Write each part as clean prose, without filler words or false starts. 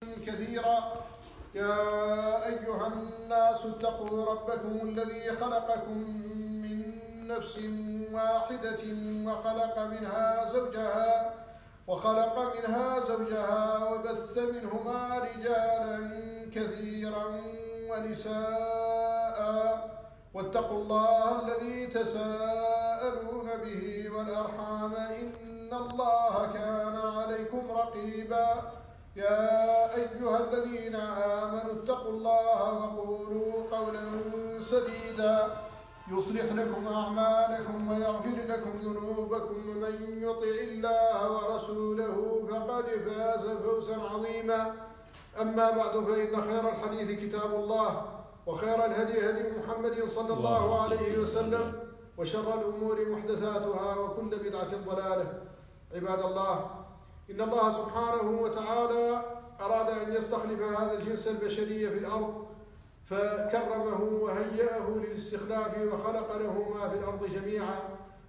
كثيرا. يا أيها الناس اتقوا ربكم الذي خلقكم من نفس واحدة وخلق منها زوجها وبث منهما رجالا كثيرا ونساء واتقوا الله الذي تساءلون به والأرحام إن الله كان عليكم رقيبا. يا أيها الذين آمنوا اتقوا الله وقولوا قولا سديدا يصلح لكم أعمالكم ويغفر لكم ذنوبكم ومن يطع الله ورسوله فقد فاز فوزا عظيما. أما بعد فإن خير الحديث كتاب الله وخير الهدي هدي محمد صلى الله عليه وسلم وشر الأمور محدثاتها وكل بدعة ضلالة. عباد الله، إن الله سبحانه وتعالى أراد أن يستخلف هذا الجنس البشري في الأرض فكرمه وهيأه للاستخلاف وخلق له ما في الأرض جميعا.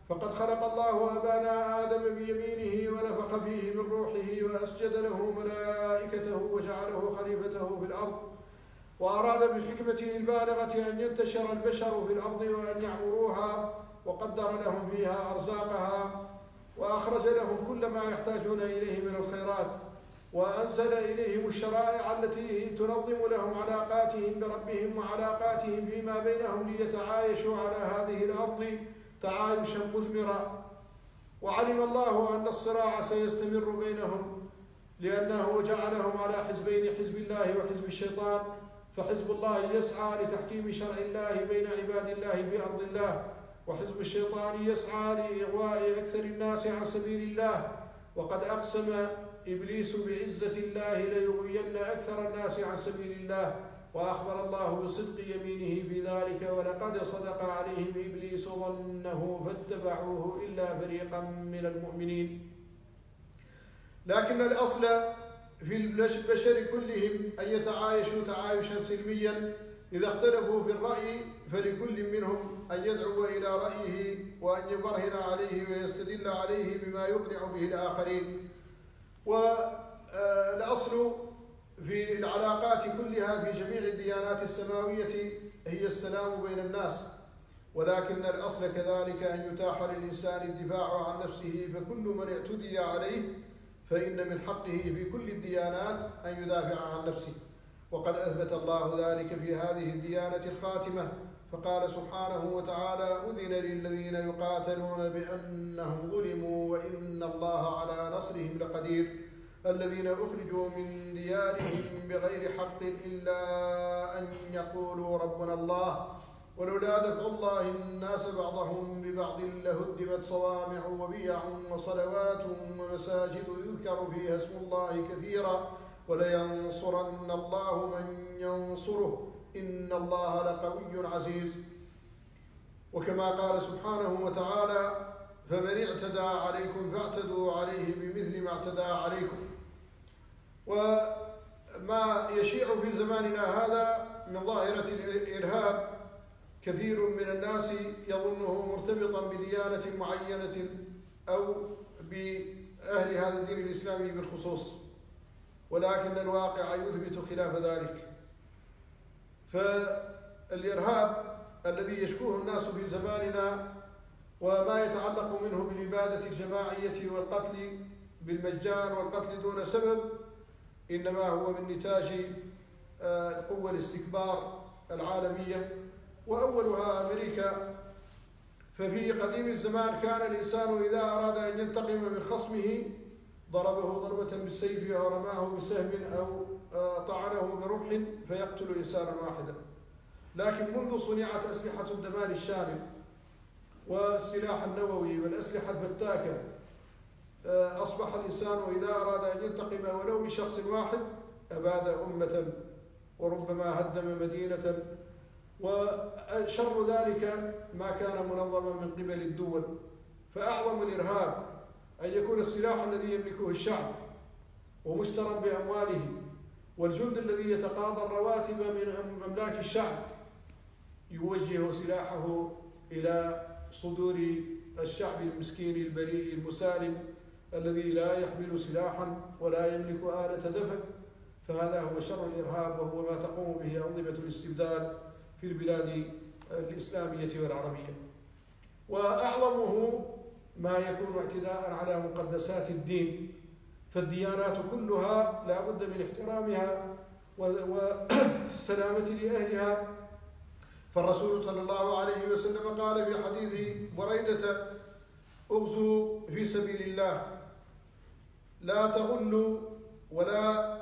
فقد خلق الله أبانا آدم بيمينه ونفخ فيه من روحه وأسجد له ملائكته وجعله خليفته في الأرض، وأراد بحكمته البالغة أن ينتشر البشر في الأرض وأن يعمروها، وقدر لهم فيها أرزاقها وأخرج لهم كل ما يحتاجون إليه من الخيرات، وأنزل إليهم الشرائع التي تنظم لهم علاقاتهم بربهم وعلاقاتهم فيما بينهم ليتعايشوا على هذه الأرض تعايشا مثمرا. وعلم الله أن الصراع سيستمر بينهم لأنه جعلهم على حزبين، حزب الله وحزب الشيطان، فحزب الله يسعى لتحكيم شرع الله بين عباد الله في أرض الله، وحزب الشيطان يسعى لإغواء أكثر الناس عن سبيل الله. وقد أقسم إبليس بعزة الله ليغوين أكثر الناس عن سبيل الله، وأخبر الله بصدق يمينه في ذلك: ولقد صدق عليهم إبليس ظنه فاتبعوه إلا فريقا من المؤمنين. لكن الأصل في البشر كلهم أن يتعايشوا تعايشا سلميا. إذا اختلفوا في الرأي فلكل منهم أن يدعو إلى رأيه وأن يبرهن عليه ويستدل عليه بما يقنع به الآخرين. والأصل في العلاقات كلها في جميع الديانات السماوية هي السلام بين الناس، ولكن الأصل كذلك أن يتاح للإنسان الدفاع عن نفسه، فكل من اعتدي عليه فإن من حقه في كل الديانات أن يدافع عن نفسه. وقد أثبت الله ذلك في هذه الديانة الخاتمة، فقال سبحانه وتعالى: أذن للذين يقاتلون بأنهم ظلموا وإن الله على نصرهم لقدير. الذين أخرجوا من ديارهم بغير حق إلا أن يقولوا ربنا الله، ولولا دفع الله الناس بعضهم ببعض لهدمت صوامع وبيع وصلوات ومساجد يذكر فيها اسم الله كثيرا ولينصرن الله من ينصره إن الله لقوي عزيز. وكما قال سبحانه وتعالى: فمن اعتدى عليكم فاعتدوا عليه بمثل ما اعتدى عليكم. وما يشيع في زماننا هذا من ظاهرة الإرهاب كثير من الناس يظنه مرتبطا بديانة معينة أو بأهل هذا الدين الإسلامي بالخصوص، ولكن الواقع يثبت خلاف ذلك. فالإرهاب الذي يشكوه الناس في زماننا وما يتعلق منه بالإبادة الجماعية والقتل بالمجان والقتل دون سبب إنما هو من نتاج قوى الاستكبار العالمية، وأولها أمريكا. ففي قديم الزمان كان الإنسان إذا أراد أن ينتقم من خصمه ضربه ضربة بالسيف أو رماه بسهم أو طعنه برمح فيقتل إنسانا واحدا. لكن منذ صنعت أسلحة الدمار الشامل والسلاح النووي والأسلحة الفتاكة أصبح الإنسان إذا أراد أن ينتقم ولو من شخص واحد أباد أمة وربما هدم مدينة. وشر ذلك ما كان منظما من قبل الدول. فأعظم الإرهاب أن يكون السلاح الذي يملكه الشعب ومشترى بأمواله، والجند الذي يتقاضى الرواتب من أملاك الشعب يوجه سلاحه إلى صدور الشعب المسكين البريء المسالم الذي لا يحمل سلاحا ولا يملك آلة دفع، فهذا هو شر الإرهاب، وهو ما تقوم به أنظمة الاستبداد في البلاد الإسلامية والعربية. وأعظمه ما يكون اعتداء على مقدسات الدين، فالديانات كلها لا بد من احترامها والسلامة لأهلها. فالرسول صلى الله عليه وسلم قال في حديث بريدة: اغزوا في سبيل الله، لا تغلوا ولا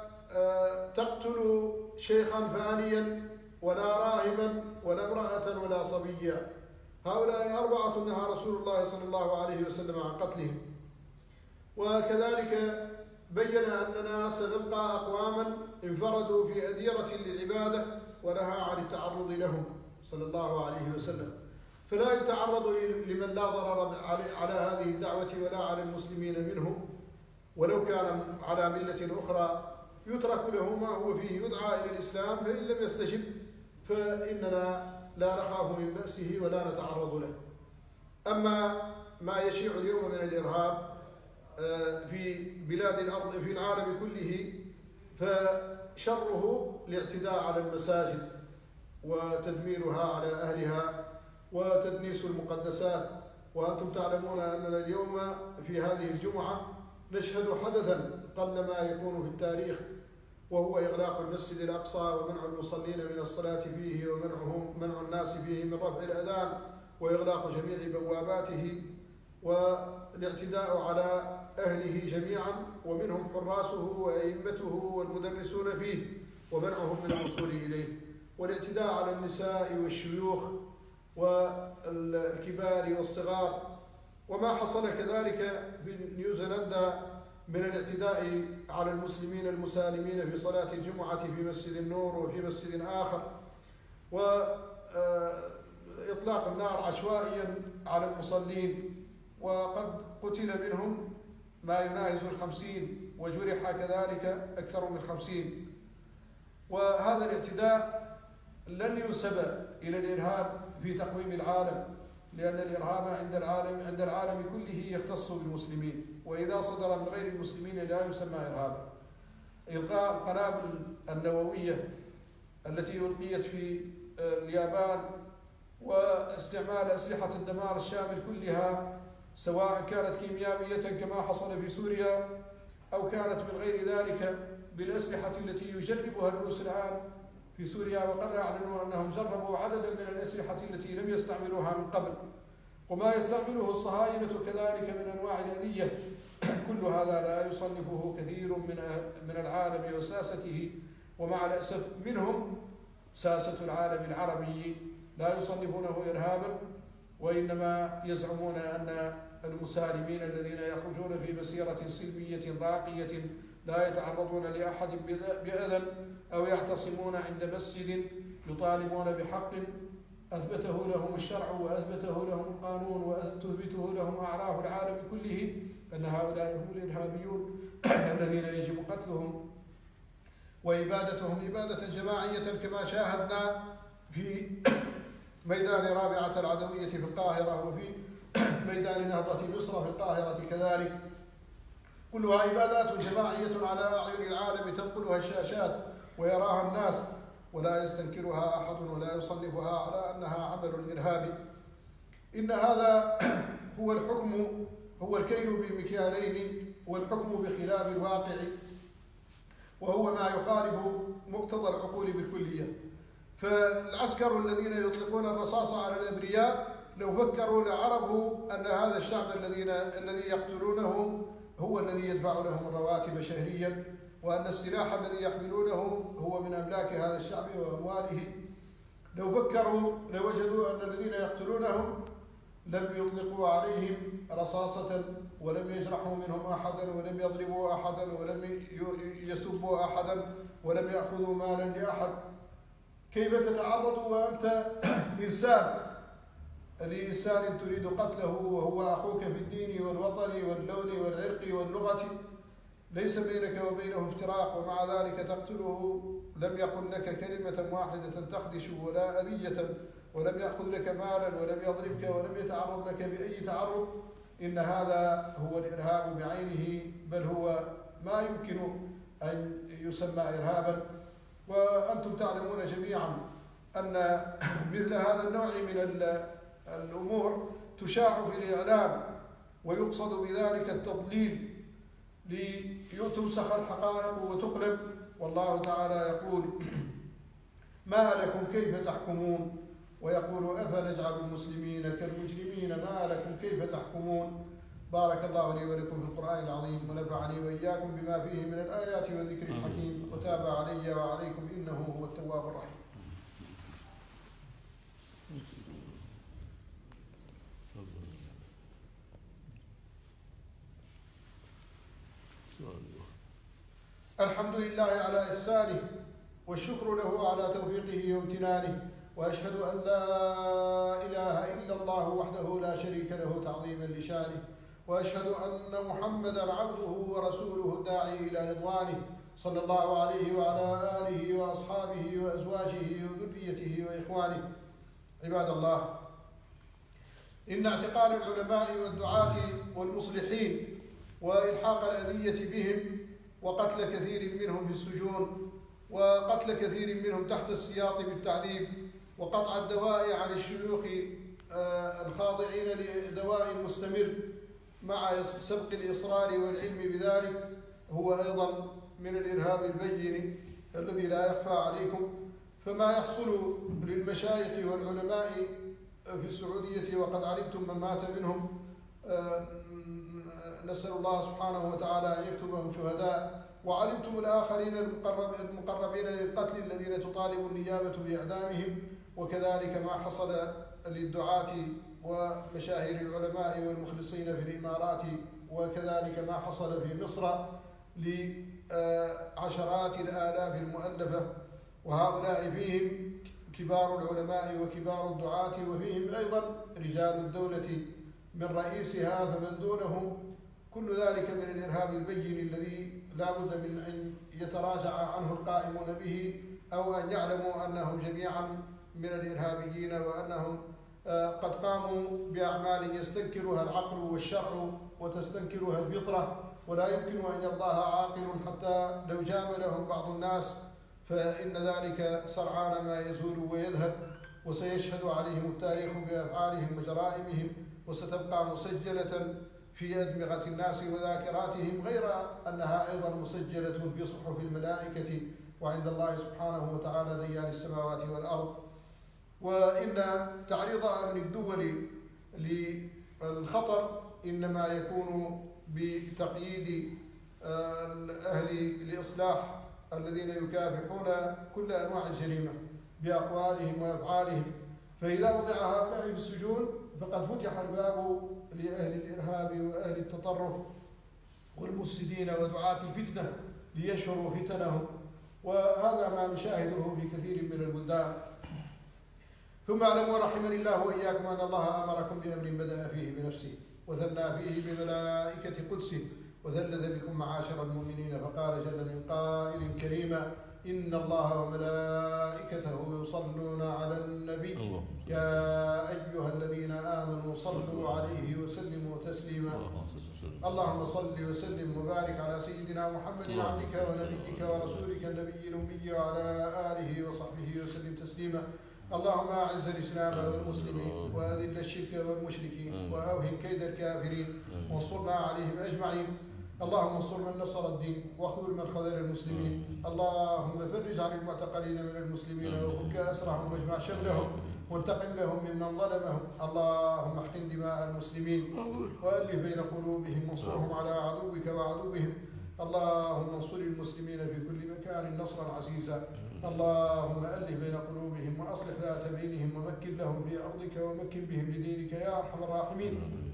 تقتلوا شيخا فانيا ولا راهبا ولا امرأة ولا صبيا. هؤلاء 4 نهى رسول الله صلى الله عليه وسلم عن قتلهم. وكذلك بين أننا سنلقى أقواما انفردوا في أديرة للعبادة ونهى عن التعرض لهم صلى الله عليه وسلم، فلا يتعرض لمن لا ضرر على هذه الدعوة ولا على المسلمين منهم، ولو كان على ملة أخرى يترك له ما هو فيه، يدعى إلى الإسلام، فإن لم يستجب فإننا لا نخاف من بأسه ولا نتعرض له. أما ما يشيع اليوم من الإرهاب في بلاد الأرض في العالم كله فشره الاعتداء على المساجد وتدميرها على أهلها وتدنيس المقدسات. وأنتم تعلمون أننا اليوم في هذه الجمعة نشهد حدثا قل ما يكون في التاريخ، وهو إغلاق المسجد الأقصى ومنع المصلين من الصلاة فيه ومنع الناس فيه من رفع الأذان وإغلاق جميع بواباته والاعتداء على أهله جميعا، ومنهم حراسه وأئمته والمدرسون فيه، ومنعهم من الوصول إليه، والاعتداء على النساء والشيوخ والكبار والصغار. وما حصل كذلك في نيوزيلندا من الاعتداء على المسلمين المسالمين في صلاة الجمعة في مسجد النور وفي مسجد آخر، وإطلاق النار عشوائيا على المصلين، وقد قتل منهم ما يناهز 50 وجرح كذلك أكثر من 50. وهذا الاعتداء لن ينسب إلى الإرهاب في تقويم العالم، لأن الإرهاب عند العالم كله يختص بالمسلمين، وإذا صدر من غير المسلمين لا يسمى إرهابا. إلقاء القنابل النووية التي ألقيت في اليابان واستعمال أسلحة الدمار الشامل كلها، سواء كانت كيميائية كما حصل في سوريا أو كانت من غير ذلك بالأسلحة التي يجربها الروس الآن في سوريا، وقد أعلنوا أنهم جربوا عددا من الأسلحة التي لم يستعملوها من قبل، وما يستعمله الصهاينة كذلك من أنواع الأذية. كل هذا لا يصنفه كثير من العالم وساسته، ومع الأسف منهم ساسة العالم العربي لا يصنفونه إرهابا، وإنما يزعمون أن المسالمين الذين يخرجون في مسيرة سلمية راقية لا يتعرضون لأحد بأذى أو يعتصمون عند مسجد يطالبون بحق أثبته لهم الشرع وأثبته لهم القانون وتثبته لهم أعراف العالم كله، أن هؤلاء هم الإرهابيون الذين يجب قتلهم وإبادتهم إبادة جماعية، كما شاهدنا في ميدان رابعة العدوية في القاهرة وفي ميدان نهضة مصر في القاهرة كذلك. كلها إبادات جماعية على أعين العالم تنقلها الشاشات ويراها الناس، ولا يستنكرها أحد ولا يصنفها على أنها عمل إرهابي. إن هذا هو الحكم، هو الكيل بمكيالين، والحكم بخلاف الواقع، وهو ما يخالف مقتضى العقول بالكلية. فالعسكر الذين يطلقون الرصاص على الأبرياء لو فكروا لعرفوا أن هذا الشعب الذي يقتلونه هو الذي يدفع لهم الرواتب شهريا، وأن السلاح الذي يحملونه هو من أملاك هذا الشعب وأمواله. لو فكروا لوجدوا أن الذين يقتلونهم لم يطلقوا عليهم رصاصة ولم يجرحوا منهم أحدا ولم يضربوا أحدا ولم يسبوا أحدا ولم يأخذوا مالا لأحد. كيف تتعرض وأنت لإنسان تريد قتله وهو أخوك في الدين والوطن واللون والعرق واللغة، ليس بينك وبينه افتراق، ومع ذلك تقتله؟ لم يقل لك كلمة واحدة تخدش ولا أذية، ولم يأخذ لك مالا ولم يضربك ولم يتعرض لك بأي تعرض. إن هذا هو الإرهاب بعينه، بل هو ما يمكن أن يسمى إرهابا. وأنتم تعلمون جميعا أن مثل هذا النوع من الأمور تشاع في الإعلام، ويقصد بذلك التضليل لتوسخ الحقائق وتقلب. والله تعالى يقول: ما لكم كيف تحكمون، ويقول: أفنجعل المسلمين كالمجرمين، ما لكم كيف تحكمون. بارك الله لي ولكم في القرآن العظيم، ونفعني وإياكم بما فيه من الآيات والذكر الحكيم، وتاب علي وعليكم إنه هو التواب الرحيم. الحمد لله على إحسانه، والشكر له على توفيقه وامتنانه، وأشهد أن لا إله إلا الله وحده لا شريك له تعظيما لشانه، وأشهد أن محمدا عبده ورسوله الداعي إلى رضوانه، صلى الله عليه وعلى آله وأصحابه وأزواجه وذريته وإخوانه. عباد الله، إن اعتقال العلماء والدعاة والمصلحين وإلحاق الأذية بهم وقتل كثير منهم في السجون، وقتل كثير منهم تحت السياط بالتعذيب، وقطع الدواء عن الشيوخ الخاضعين لدواء مستمر مع سبق الإصرار والعلم بذلك، هو أيضا من الإرهاب البين الذي لا يخفى عليكم. فما يحصل للمشايخ والعلماء في السعودية وقد علمتم من مات منهم، نسأل الله سبحانه وتعالى أن يكتبهم شهداء، وعلمتم الآخرين المقربين للقتل الذين تطالب النيابة بإعدامهم، وكذلك ما حصل للدعاة ومشاهير العلماء والمخلصين في الإمارات، وكذلك ما حصل في مصر لعشرات الآلاف المؤلفة، وهؤلاء فيهم كبار العلماء وكبار الدعاة، وفيهم أيضا رجال الدولة من رئيسها فمن دونهم. كل ذلك من الإرهاب البين الذي لا بد من أن يتراجع عنه القائمون به، أو أن يعلموا أنهم جميعا من الإرهابيين، وأنهم قد قاموا بأعمال يستنكرها العقل والشرع وتستنكرها الفطرة، ولا يمكن أن يرضاها عاقل حتى لو جاملهم بعض الناس، فإن ذلك سرعان ما يزول ويذهب، وسيشهد عليهم التاريخ بأفعالهم وجرائمهم، وستبقى مسجلة في أدمغة الناس وذاكراتهم، غير أنها أيضا مسجلة في صحف الملائكة وعند الله سبحانه وتعالى ديان السماوات والأرض. وإن تعريض أمن الدول للخطر إنما يكون بتقييد أهل الإصلاح الذين يكافحون كل أنواع الجريمة بأقوالهم وأفعالهم، فإذا وضع هؤلاء في السجون فقد فتح الباب لأهل الإرهاب وأهل التطرف والمفسدين ودعاة الفتنة ليشهروا فتنهم، وهذا ما نشاهده في كثير من البلدان. ثم اعلموا رحمني الله وإياكم أن الله أمركم بأمر بدأ فيه بنفسه وثنى فيه بملائكة قدسه وثلث بكم معاشر المؤمنين، فقال جل من قائل كريما: إن الله وملائكته يصلون على النبي يا أيها الذين آمنوا صلوا عليه وسلموا تسليما. اللهم صل وسلم وبارك على سيدنا محمد عبدك ونبيك ورسولك النبي الأمي وعلى آله وصحبه وسلم تسليما. اللهم أعز الإسلام والمسلمين وأذل الشرك والمشركين وأوهن كيد الكافرين وانصرنا عليهم أجمعين. اللهم انصر من نصر الدين واخذل من خذل المسلمين. اللهم فرج عن المعتقلين من المسلمين وفك أسرهم واجمع شملهم وانتقم لهم ممن ظلمهم. اللهم احقن دماء المسلمين وألف بين قلوبهم وانصرهم على عدوك وعدوهم. اللهم انصر المسلمين في كل مكان نصرا عزيزا. اللهم ألف بين قلوبهم وأصلح ذات بينهم ومكن لهم في أرضك ومكن بهم لدينك يا أرحم الراحمين.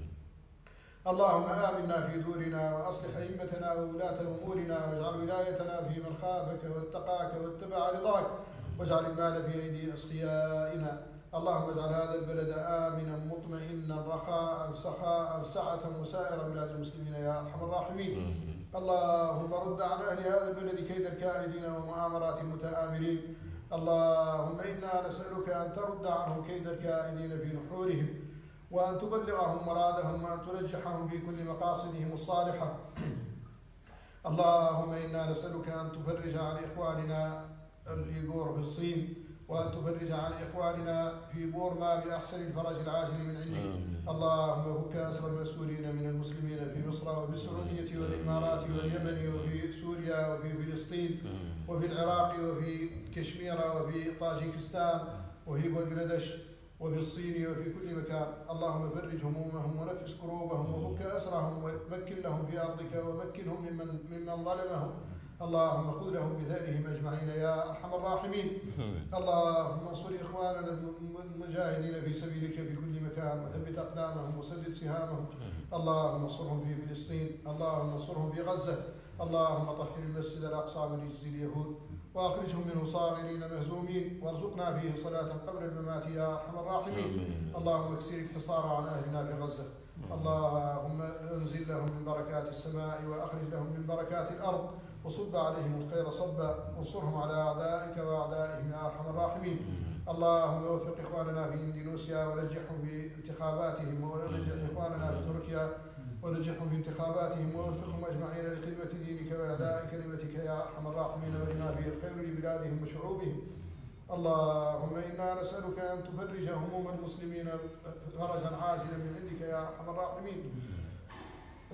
اللهم آمنا في دورنا وأصلح أئمتنا وولاة أمورنا، واجعل ولايتنا في من خافك واتقاك واتبع رضاك، واجعل المال في أيدي أصفيائنا. اللهم اجعل هذا البلد آمنا مطمئنا رخاء سخاء سعة وسائر بلاد المسلمين يا أرحم الراحمين. اللهم رد عن أهل هذا البلد كيد الكائدين ومؤامرات المتآمرين. اللهم إنا نسألك أن ترد عنهم كيد الكائدين في نحورهم، وأن تبلغهم مرادهم، وأن تنجحهم في كل مقاصدهم الصالحة. اللهم إنا نسألك أن تفرج عن إخواننا الإيغور في الصين، وأن تفرج عن إخواننا في بورما بأحسن الفرج العاجل من عندك. اللهم فك أسر المسؤولين من المسلمين في مصر وفي السعودية والإمارات واليمن وفي سوريا وفي فلسطين وفي العراق وفي كشمير وفي طاجيكستان وفي بنغلاديش وفي الصين وفي كل مكان. اللهم فرج همومهم ونفس كروبهم وفك أسرهم ومكن لهم في أرضك ومكنهم ممن ظلمهم. اللهم خذ لهم بثأرهم أجمعين يا أرحم الراحمين. اللهم انصر إخواننا المجاهدين في سبيلك في كل مكان وثبت أقدامهم وسدد سهامهم. اللهم انصرهم في فلسطين، اللهم انصرهم في غزة. اللهم طهر المسجد الأقصى من رجز اليهود وأخرجهم منه صاغرين مهزومين، وارزقنا فيه صلاة قبل الممات يا أرحم الراحمين. اللهم اكسر الحصار عن أهلنا في غزة. اللهم انزل لهم من بركات السماء وأخرج لهم من بركات الأرض وصب عليهم الخير صبا، وانصرهم على أعدائك وأعدائهم يا أرحم الراحمين. اللهم وفق إخواننا في إندونيسيا ونجحهم في انتخاباتهم، ونجح إخواننا في تركيا ونجحهم في انتخاباتهم، ووفقهم أجمعين لخدمة دينك وأداء كلمتك يا أرحم الراحمين، ولما فيه الخير لبلادهم وشعوبهم. اللهم إنا نسألك أن تفرج هموم المسلمين فرجا عاجلا من عندك يا أرحم الراحمين.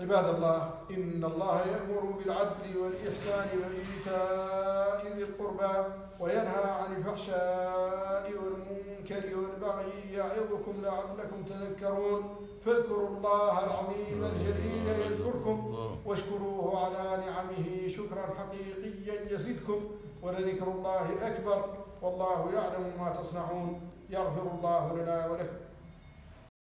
عباد الله، إن الله يأمر بالعدل والإحسان وإيتاء ذي القربى وينهى عن الفحشاء والمنكر والبغي يعظكم لعلكم تذكرون. فاذكروا الله العظيم الجليل يذكركم واشكروه على نعمه شكرا حقيقيا يزدكم، ولذكر الله أكبر والله يعلم ما تصنعون. يغفر الله لنا ولكم.